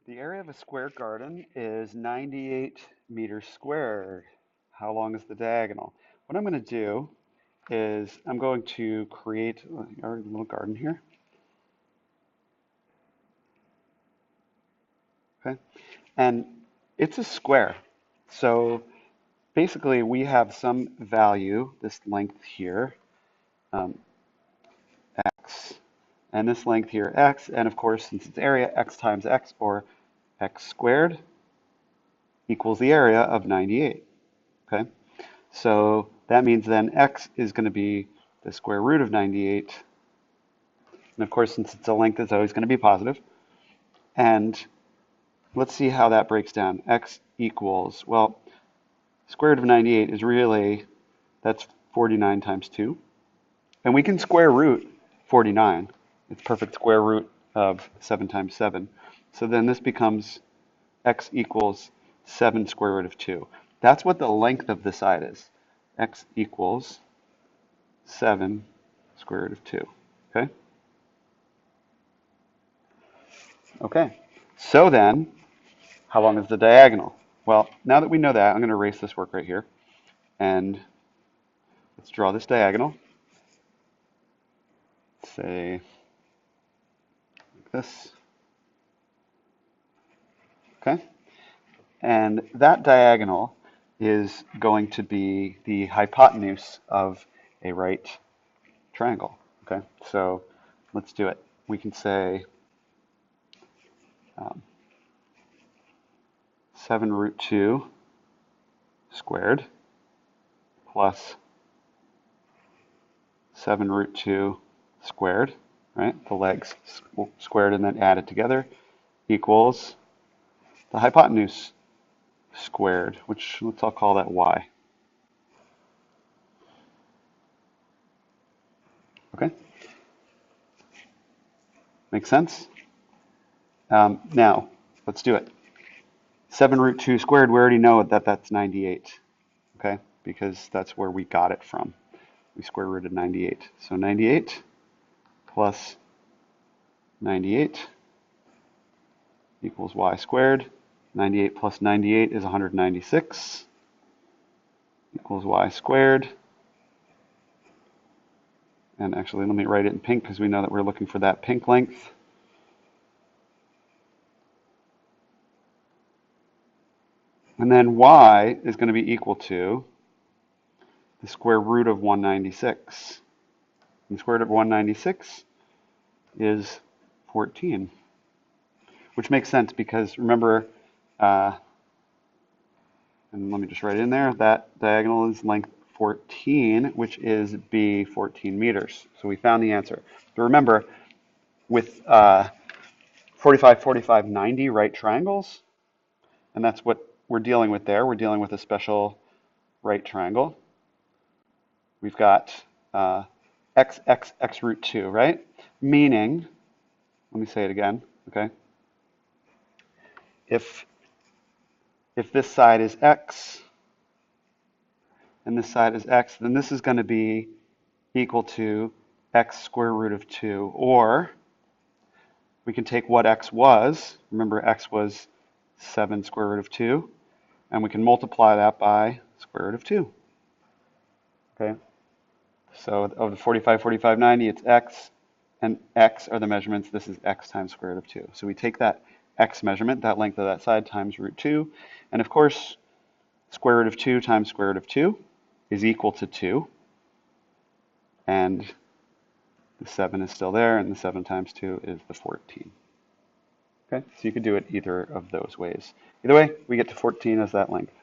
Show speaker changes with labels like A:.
A: The area of a square garden is 98 meters squared. How long is the diagonal? What I'm going to do is I'm going to create our little garden here. Okay, and it's a square. So basically we have some value, this length here, um, x, and this length here, x, and of course, since it's area, x times x, or x squared, equals the area of 98. Okay, so that means then x is going to be the square root of 98. And of course, since it's a length, it's always going to be positive. And let's see how that breaks down. X equals, well, square root of 98 is really, that's 49 times 2. And we can square root 49. It's perfect square root of 7 times 7. So then this becomes x equals 7 square root of 2. That's what the length of the side is. X equals 7 square root of 2. Okay? Okay. So then, how long is the diagonal? Well, now that we know that, I'm going to erase this work right here. And let's draw this diagonal. Say like this. Okay? And that diagonal is going to be the hypotenuse of a right triangle. Okay? So let's do it. We can say 7 root 2 squared plus 7 root 2 squared, right? The legs squared and then added together equals the hypotenuse squared, which let's all call that y. Okay? Make sense? Now, let's do it. 7 root 2 squared, we already know that that's 98, okay? Because that's where we got it from. We square rooted 98. So 98 plus 98 equals y squared. 98 plus 98 is 196 equals y squared. And actually, let me write it in pink because we know that we're looking for that pink length. And then y is going to be equal to the square root of 196. And the square root of 196 is 14, which makes sense because remember, and let me just write it in there, that diagonal is length 14, which is b 14 meters. So we found the answer. But remember, with 45, 45, 90 right triangles, and that's what we're dealing with there. We're dealing with a special right triangle. We've got x, x, x root 2, right? Meaning, let me say it again, okay? If this side is x and this side is x, then this is going to be equal to x square root of 2. Or we can take what x was. Remember, x was 7 square root of 2. And we can multiply that by square root of 2. Okay? So of the 45, 45, 90, it's x. And x are the measurements. This is x times square root of 2. So we take that x measurement, that length of that side, times root 2. And of course, square root of 2 times square root of 2 is equal to 2. And the 7 is still there, and the 7 times 2 is the 14. Okay, so you could do it either of those ways. Either way, we get to 14 as that length.